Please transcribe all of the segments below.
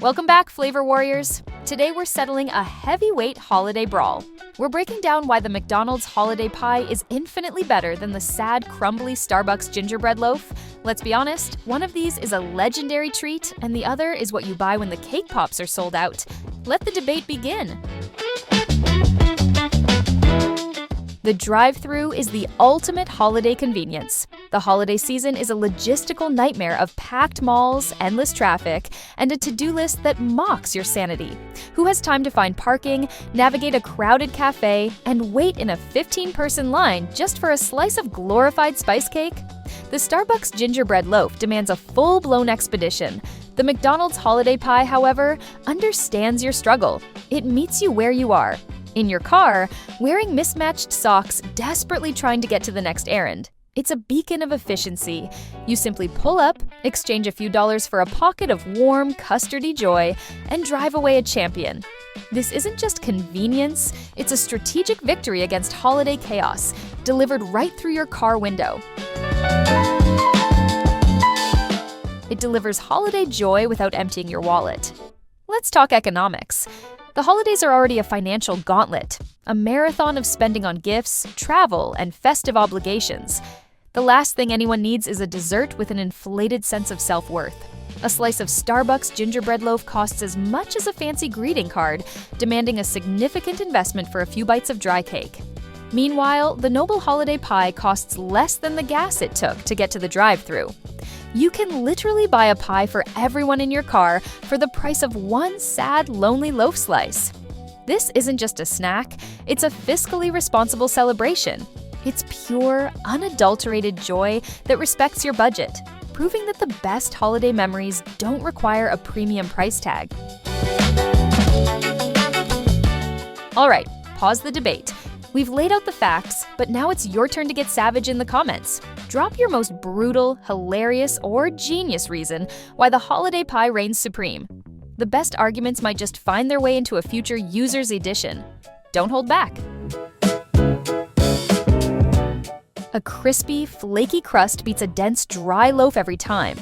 Welcome back, Flavor Warriors. Today we're settling a heavyweight holiday brawl. We're breaking down why the McDonald's holiday pie is infinitely better than the sad, crumbly Starbucks Gingerbread Loaf. Let's be honest, one of these is a legendary treat, and the other is what you buy when the cake pops are sold out. Let the debate begin. The drive-thru is the ultimate holiday convenience. The holiday season is a logistical nightmare of packed malls, endless traffic, and a to-do list that mocks your sanity. Who has time to find parking, navigate a crowded cafe, and wait in a 15-person line just for a slice of glorified spice cake? The Starbucks Gingerbread Loaf demands a full-blown expedition. The McDonald's holiday pie, however, understands your struggle. It meets you where you are. In your car, wearing mismatched socks, desperately trying to get to the next errand. It's a beacon of efficiency. You simply pull up, exchange a few dollars for a pocket of warm, custardy joy, and drive away a champion. This isn't just convenience, it's a strategic victory against holiday chaos, delivered right through your car window. It delivers holiday joy without emptying your wallet. Let's talk economics. The holidays are already a financial gauntlet, a marathon of spending on gifts, travel, and festive obligations. The last thing anyone needs is a dessert with an inflated sense of self-worth. A slice of Starbucks gingerbread loaf costs as much as a fancy greeting card, demanding a significant investment for a few bites of dry cake. Meanwhile, the noble holiday pie costs less than the gas it took to get to the drive-thru. You can literally buy a pie for everyone in your car for the price of one sad, lonely loaf slice. This isn't just a snack, it's a fiscally responsible celebration. It's pure, unadulterated joy that respects your budget, proving that the best holiday memories don't require a premium price tag. All right, pause the debate. We've laid out the facts, but now it's your turn to get savage in the comments. Drop your most brutal, hilarious, or genius reason why the holiday pie reigns supreme. The best arguments might just find their way into a future user's edition. Don't hold back. A crispy, flaky crust beats a dense, dry loaf every time.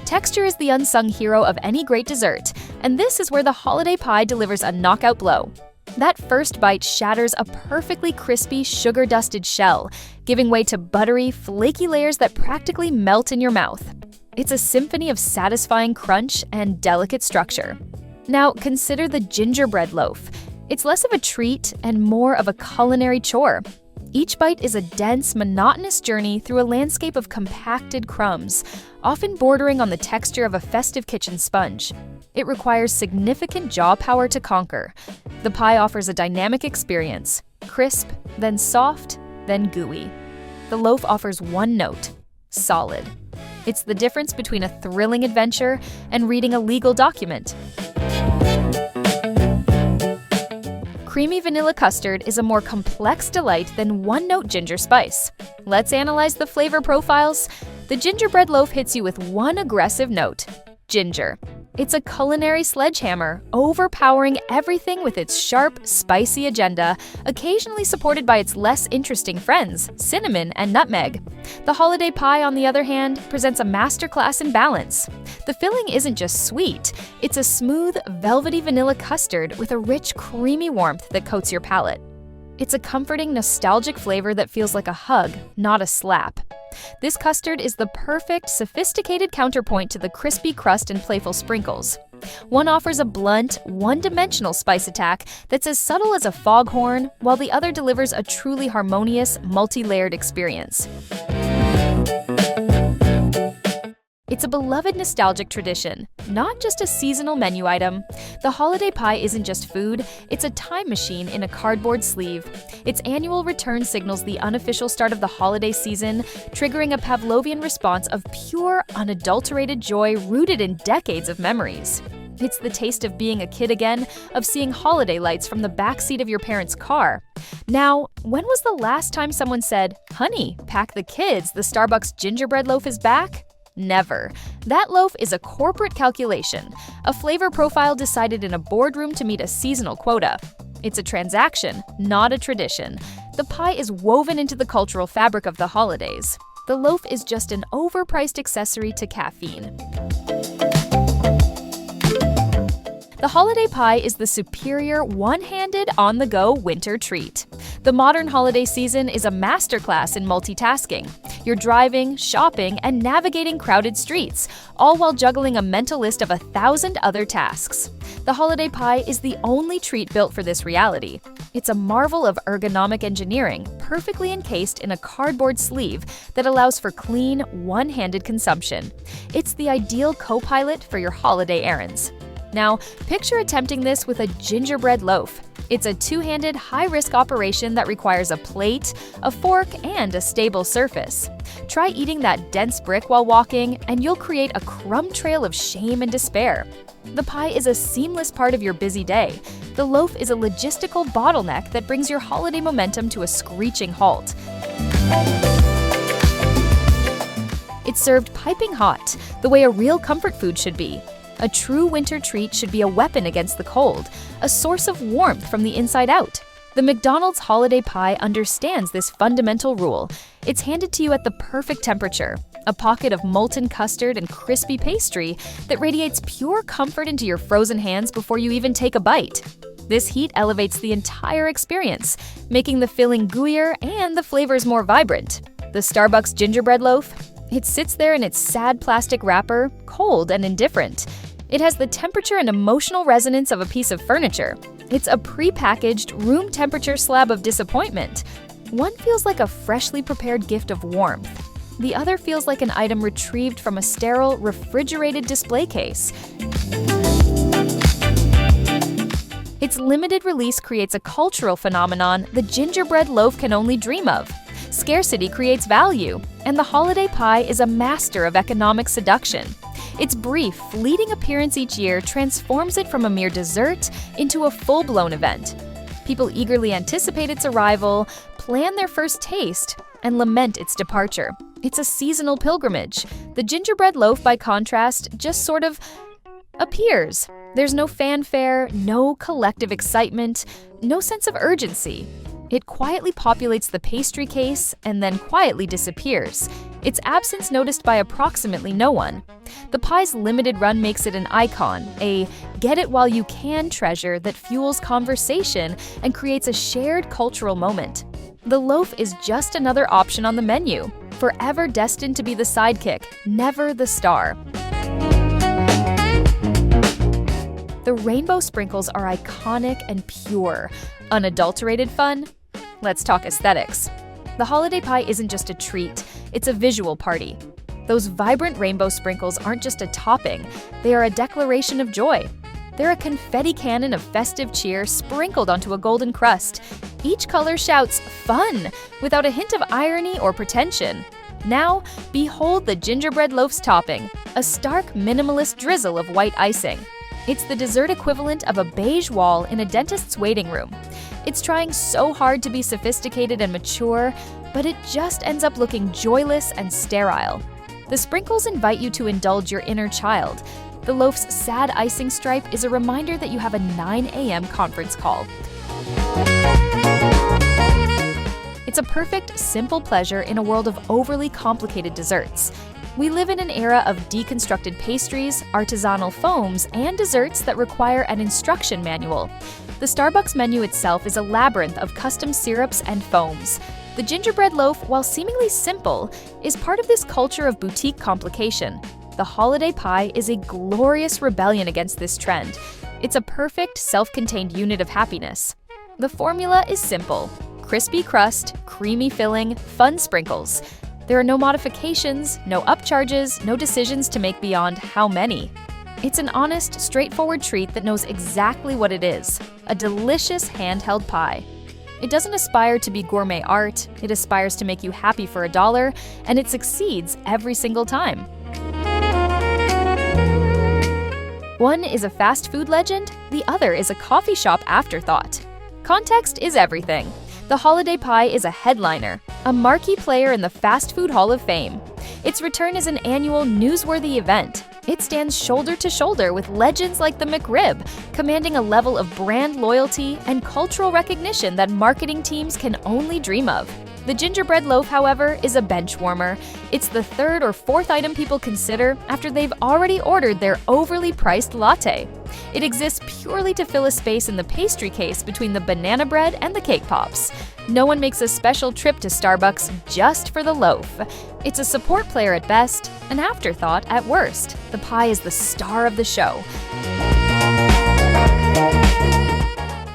Texture is the unsung hero of any great dessert, and this is where the holiday pie delivers a knockout blow. That first bite shatters a perfectly crispy, sugar-dusted shell, giving way to buttery, flaky layers that practically melt in your mouth. It's a symphony of satisfying crunch and delicate structure. Now, consider the gingerbread loaf. It's less of a treat and more of a culinary chore. Each bite is a dense, monotonous journey through a landscape of compacted crumbs, often bordering on the texture of a festive kitchen sponge. It requires significant jaw power to conquer. The pie offers a dynamic experience, crisp, then soft, then gooey. The loaf offers one note, solid. It's the difference between a thrilling adventure and reading a legal document. Creamy vanilla custard is a more complex delight than one-note ginger spice. Let's analyze the flavor profiles. The gingerbread loaf hits you with one aggressive note, ginger. It's a culinary sledgehammer, overpowering everything with its sharp, spicy agenda, occasionally supported by its less interesting friends, cinnamon and nutmeg. The holiday pie, on the other hand, presents a masterclass in balance. The filling isn't just sweet, it's a smooth, velvety vanilla custard with a rich, creamy warmth that coats your palate. It's a comforting, nostalgic flavor that feels like a hug, not a slap. This custard is the perfect, sophisticated counterpoint to the crispy crust and playful sprinkles. One offers a blunt, one-dimensional spice attack that's as subtle as a foghorn, while the other delivers a truly harmonious, multi-layered experience. It's a beloved nostalgic tradition, not just a seasonal menu item. The holiday pie isn't just food, it's a time machine in a cardboard sleeve. Its annual return signals the unofficial start of the holiday season, triggering a Pavlovian response of pure, unadulterated joy rooted in decades of memories. It's the taste of being a kid again, of seeing holiday lights from the backseat of your parents' car. Now, when was the last time someone said, "Honey, pack the kids, the Starbucks gingerbread loaf is back"? Never. That loaf is a corporate calculation, a flavor profile decided in a boardroom to meet a seasonal quota. It's a transaction, not a tradition. The pie is woven into the cultural fabric of the holidays. The loaf is just an overpriced accessory to caffeine. The holiday pie is the superior one-handed, on-the-go winter treat. The modern holiday season is a masterclass in multitasking. You're driving, shopping, and navigating crowded streets, all while juggling a mental list of 1,000 other tasks. The holiday pie is the only treat built for this reality. It's a marvel of ergonomic engineering, perfectly encased in a cardboard sleeve that allows for clean, one-handed consumption. It's the ideal co-pilot for your holiday errands. Now, picture attempting this with a gingerbread loaf. It's a two-handed, high-risk operation that requires a plate, a fork, and a stable surface. Try eating that dense brick while walking, and you'll create a crumb trail of shame and despair. The pie is a seamless part of your busy day. The loaf is a logistical bottleneck that brings your holiday momentum to a screeching halt. It's served piping hot, the way a real comfort food should be. A true winter treat should be a weapon against the cold, a source of warmth from the inside out. The McDonald's holiday pie understands this fundamental rule. It's handed to you at the perfect temperature, a pocket of molten custard and crispy pastry that radiates pure comfort into your frozen hands before you even take a bite. This heat elevates the entire experience, making the filling gooier and the flavors more vibrant. The Starbucks Gingerbread Loaf? It sits there in its sad plastic wrapper, cold and indifferent. It has the temperature and emotional resonance of a piece of furniture. It's a pre-packaged, room-temperature slab of disappointment. One feels like a freshly prepared gift of warmth. The other feels like an item retrieved from a sterile, refrigerated display case. Its limited release creates a cultural phenomenon the gingerbread loaf can only dream of. Scarcity creates value, and the holiday pie is a master of economic seduction. Its brief, fleeting appearance each year transforms it from a mere dessert into a full-blown event. People eagerly anticipate its arrival, plan their first taste, and lament its departure. It's a seasonal pilgrimage. The gingerbread loaf, by contrast, just sort of appears. There's no fanfare, no collective excitement, no sense of urgency. It quietly populates the pastry case and then quietly disappears, its absence noticed by approximately no one. The pie's limited run makes it an icon, a get-it-while-you-can treasure that fuels conversation and creates a shared cultural moment. The loaf is just another option on the menu, forever destined to be the sidekick, never the star. The rainbow sprinkles are iconic and pure. Unadulterated fun? Let's talk aesthetics. The holiday pie isn't just a treat, it's a visual party. Those vibrant rainbow sprinkles aren't just a topping, they are a declaration of joy. They're a confetti cannon of festive cheer sprinkled onto a golden crust. Each color shouts, "Fun!" without a hint of irony or pretension. Now, behold the gingerbread loaf's topping, a stark minimalist drizzle of white icing. It's the dessert equivalent of a beige wall in a dentist's waiting room. It's trying so hard to be sophisticated and mature, but it just ends up looking joyless and sterile. The sprinkles invite you to indulge your inner child. The loaf's sad icing stripe is a reminder that you have a 9 a.m. conference call. It's a perfect, simple pleasure in a world of overly complicated desserts. We live in an era of deconstructed pastries, artisanal foams, and desserts that require an instruction manual. The Starbucks menu itself is a labyrinth of custom syrups and foams. The gingerbread loaf, while seemingly simple, is part of this culture of boutique complication. The holiday pie is a glorious rebellion against this trend. It's a perfect, self-contained unit of happiness. The formula is simple: crispy crust, creamy filling, fun sprinkles. There are no modifications, no upcharges, no decisions to make beyond how many. It's an honest, straightforward treat that knows exactly what it is: a delicious handheld pie. It doesn't aspire to be gourmet art, it aspires to make you happy for $1, and it succeeds every single time. One is a fast food legend, the other is a coffee shop afterthought. Context is everything. The holiday pie is a headliner, a marquee player in the Fast Food Hall of Fame. Its return is an annual newsworthy event. It stands shoulder to shoulder with legends like the McRib, commanding a level of brand loyalty and cultural recognition that marketing teams can only dream of. The gingerbread loaf, however, is a bench warmer. It's the third or fourth item people consider after they've already ordered their overly priced latte. It exists purely to fill a space in the pastry case between the banana bread and the cake pops. No one makes a special trip to Starbucks just for the loaf. It's a support player at best, an afterthought at worst. The pie is the star of the show.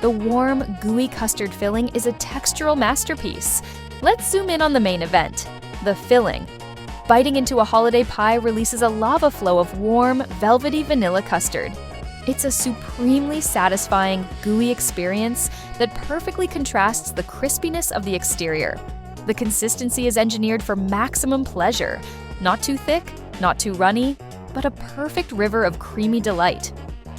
The warm, gooey custard filling is a textural masterpiece. Let's zoom in on the main event, the filling. Biting into a holiday pie releases a lava flow of warm, velvety vanilla custard. It's a supremely satisfying, gooey experience that perfectly contrasts the crispiness of the exterior. The consistency is engineered for maximum pleasure. Not too thick, not too runny, but a perfect river of creamy delight.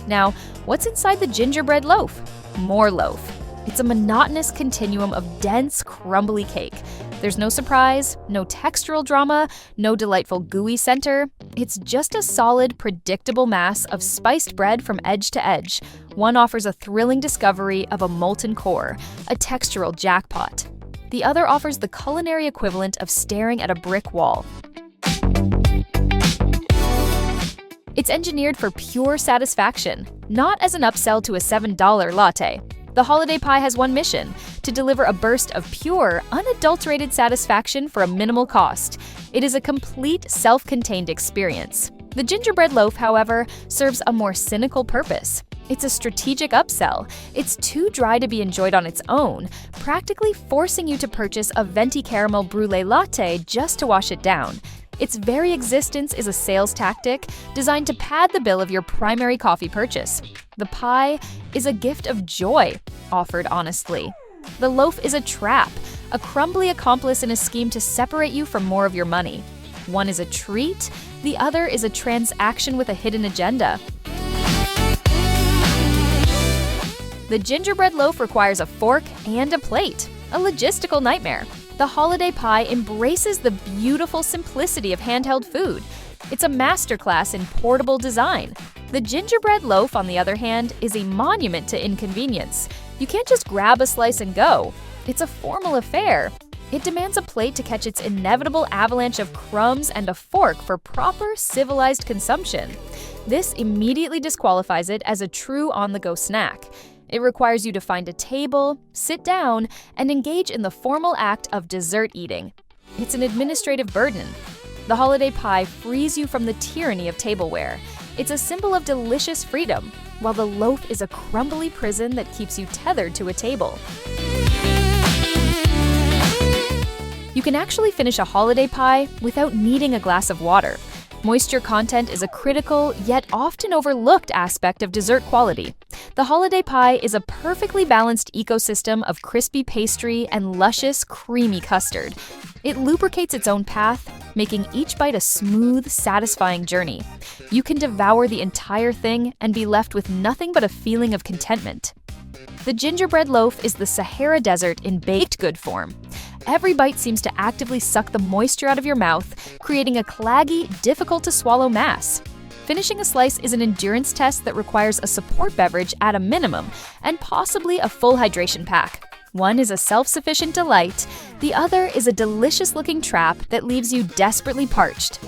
Now, what's inside the gingerbread loaf? More loaf. It's a monotonous continuum of dense, crumbly cake. There's no surprise, no textural drama, no delightful gooey center. It's just a solid, predictable mass of spiced bread from edge to edge. One offers a thrilling discovery of a molten core, a textural jackpot. The other offers the culinary equivalent of staring at a brick wall. It's engineered for pure satisfaction, not as an upsell to a $7 latte. The holiday pie has one mission: to deliver a burst of pure, unadulterated satisfaction for a minimal cost. It is a complete, self-contained experience. The gingerbread loaf, however, serves a more cynical purpose. It's a strategic upsell. It's too dry to be enjoyed on its own, practically forcing you to purchase a venti caramel brulee latte just to wash it down. Its very existence is a sales tactic designed to pad the bill of your primary coffee purchase. The pie is a gift of joy, offered honestly. The loaf is a trap, a crumbly accomplice in a scheme to separate you from more of your money. One is a treat, the other is a transaction with a hidden agenda. The gingerbread loaf requires a fork and a plate, a logistical nightmare. The holiday pie embraces the beautiful simplicity of handheld food. It's a masterclass in portable design. The gingerbread loaf, on the other hand, is a monument to inconvenience. You can't just grab a slice and go. It's a formal affair. It demands a plate to catch its inevitable avalanche of crumbs and a fork for proper, civilized consumption. This immediately disqualifies it as a true on-the-go snack. It requires you to find a table, sit down, and engage in the formal act of dessert eating. It's an administrative burden. The holiday pie frees you from the tyranny of tableware. It's a symbol of delicious freedom, while the loaf is a crumbly prison that keeps you tethered to a table. You can actually finish a holiday pie without needing a glass of water. Moisture content is a critical, yet often overlooked aspect of dessert quality. The holiday pie is a perfectly balanced ecosystem of crispy pastry and luscious, creamy custard. It lubricates its own path, making each bite a smooth, satisfying journey. You can devour the entire thing and be left with nothing but a feeling of contentment. The gingerbread loaf is the Sahara Desert in baked good form. Every bite seems to actively suck the moisture out of your mouth, creating a claggy, difficult-to-swallow mass. Finishing a slice is an endurance test that requires a support beverage at a minimum, and possibly a full hydration pack. One is a self-sufficient delight, the other is a delicious-looking trap that leaves you desperately parched.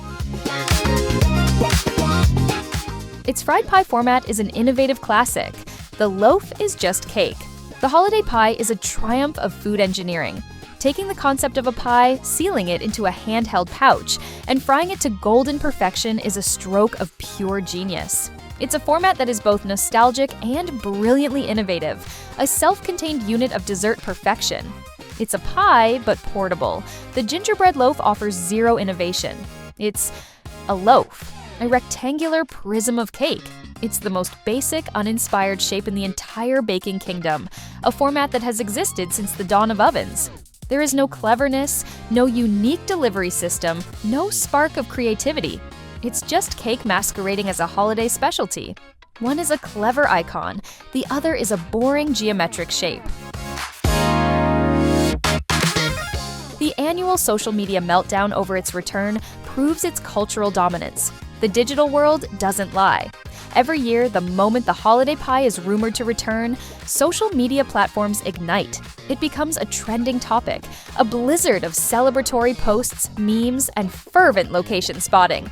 Its fried pie format is an innovative classic. The loaf is just cake. The holiday pie is a triumph of food engineering. Taking the concept of a pie, sealing it into a handheld pouch, and frying it to golden perfection is a stroke of pure genius. It's a format that is both nostalgic and brilliantly innovative, a self-contained unit of dessert perfection. It's a pie, but portable. The gingerbread loaf offers zero innovation. It's a loaf, a rectangular prism of cake. It's the most basic, uninspired shape in the entire baking kingdom, a format that has existed since the dawn of ovens. There is no cleverness, no unique delivery system, no spark of creativity. It's just cake masquerading as a holiday specialty. One is a clever icon, the other is a boring geometric shape. The annual social media meltdown over its return proves its cultural dominance. The digital world doesn't lie. Every year, the moment the holiday pie is rumored to return, social media platforms ignite. It becomes a trending topic, a blizzard of celebratory posts, memes, and fervent location spotting.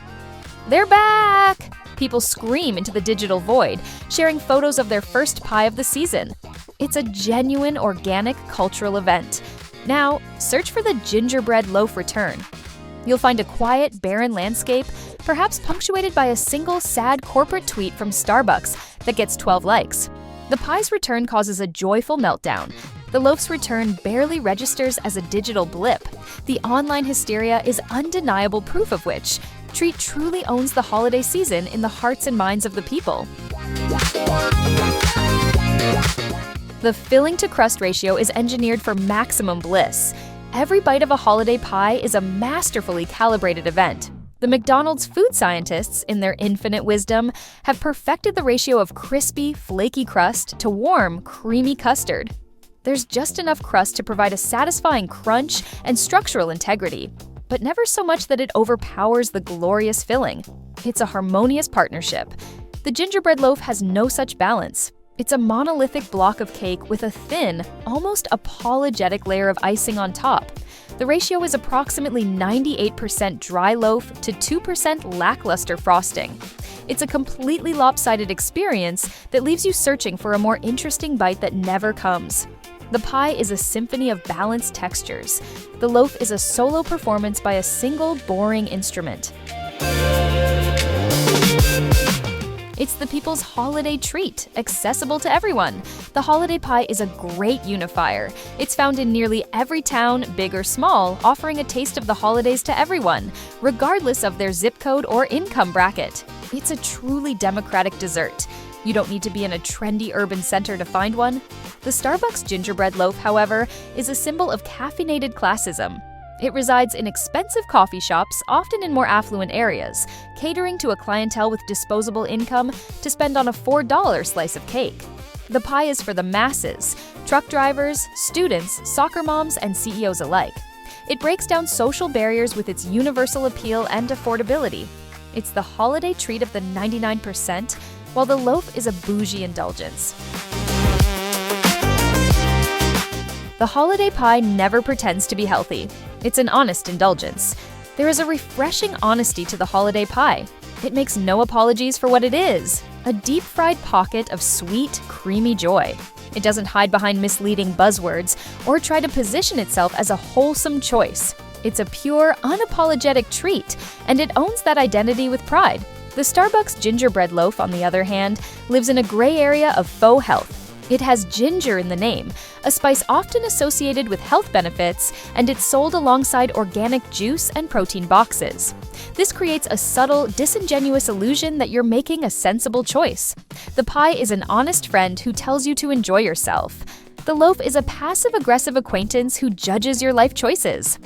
They're back! People scream into the digital void, sharing photos of their first pie of the season. It's a genuine, organic cultural event. Now, search for the gingerbread loaf return. You'll find a quiet, barren landscape, perhaps punctuated by a single sad corporate tweet from Starbucks that gets 12 likes. The pie's return causes a joyful meltdown. The loaf's return barely registers as a digital blip. The online hysteria is undeniable proof of which Treat truly owns the holiday season in the hearts and minds of the people. The filling-to-crust ratio is engineered for maximum bliss. Every bite of a holiday pie is a masterfully calibrated event. The McDonald's food scientists, in their infinite wisdom, have perfected the ratio of crispy, flaky crust to warm, creamy custard. There's just enough crust to provide a satisfying crunch and structural integrity, but never so much that it overpowers the glorious filling. It's a harmonious partnership. The gingerbread loaf has no such balance. It's a monolithic block of cake with a thin, almost apologetic layer of icing on top. The ratio is approximately 98% dry loaf to 2% lackluster frosting. It's a completely lopsided experience that leaves you searching for a more interesting bite that never comes. The pie is a symphony of balanced textures. The loaf is a solo performance by a single, boring instrument. It's the people's holiday treat, accessible to everyone. The holiday pie is a great unifier. It's found in nearly every town, big or small, offering a taste of the holidays to everyone, regardless of their zip code or income bracket. It's a truly democratic dessert. You don't need to be in a trendy urban center to find one. The Starbucks Gingerbread Loaf, however, is a symbol of caffeinated classism. It resides in expensive coffee shops, often in more affluent areas, catering to a clientele with disposable income to spend on a $4 slice of cake. The pie is for the masses, truck drivers, students, soccer moms, and CEOs alike. It breaks down social barriers with its universal appeal and affordability. It's the holiday treat of the 99%, while the loaf is a bougie indulgence. The holiday pie never pretends to be healthy. It's an honest indulgence. There is a refreshing honesty to the holiday pie. It makes no apologies for what it is, a deep-fried pocket of sweet, creamy joy. It doesn't hide behind misleading buzzwords or try to position itself as a wholesome choice. It's a pure, unapologetic treat, and it owns that identity with pride. The Starbucks Gingerbread Loaf, on the other hand, lives in a gray area of faux health. It has ginger in the name, a spice often associated with health benefits, and it's sold alongside organic juice and protein boxes. This creates a subtle, disingenuous illusion that you're making a sensible choice. The pie is an honest friend who tells you to enjoy yourself. The loaf is a passive-aggressive acquaintance who judges your life choices.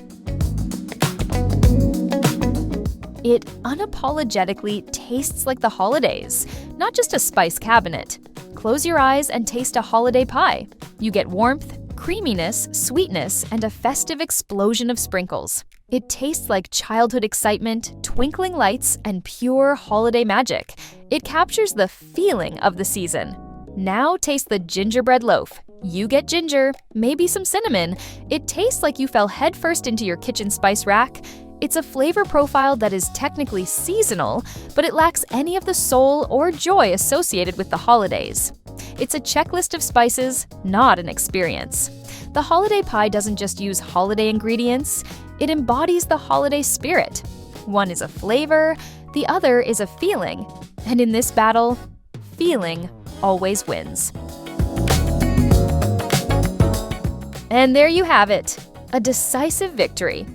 It unapologetically tastes like the holidays, not just a spice cabinet. Close your eyes and taste a holiday pie. You get warmth, creaminess, sweetness, and a festive explosion of sprinkles. It tastes like childhood excitement, twinkling lights, and pure holiday magic. It captures the feeling of the season. Now taste the gingerbread loaf. You get ginger, maybe some cinnamon. It tastes like you fell headfirst into your kitchen spice rack. It's a flavor profile that is technically seasonal, but it lacks any of the soul or joy associated with the holidays. It's a checklist of spices, not an experience. The holiday pie doesn't just use holiday ingredients, it embodies the holiday spirit. One is a flavor, the other is a feeling. And in this battle, feeling always wins. And there you have it, a decisive victory.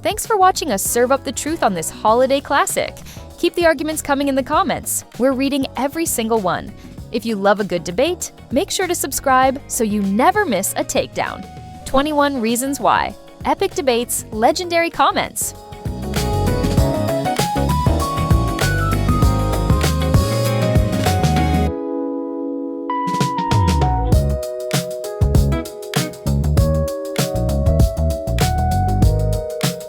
Thanks for watching us serve up the truth on this holiday classic. Keep the arguments coming in the comments. We're reading every single one. If you love a good debate, make sure to subscribe so you never miss a takedown. 21 Reasons Why. Epic debates, legendary comments.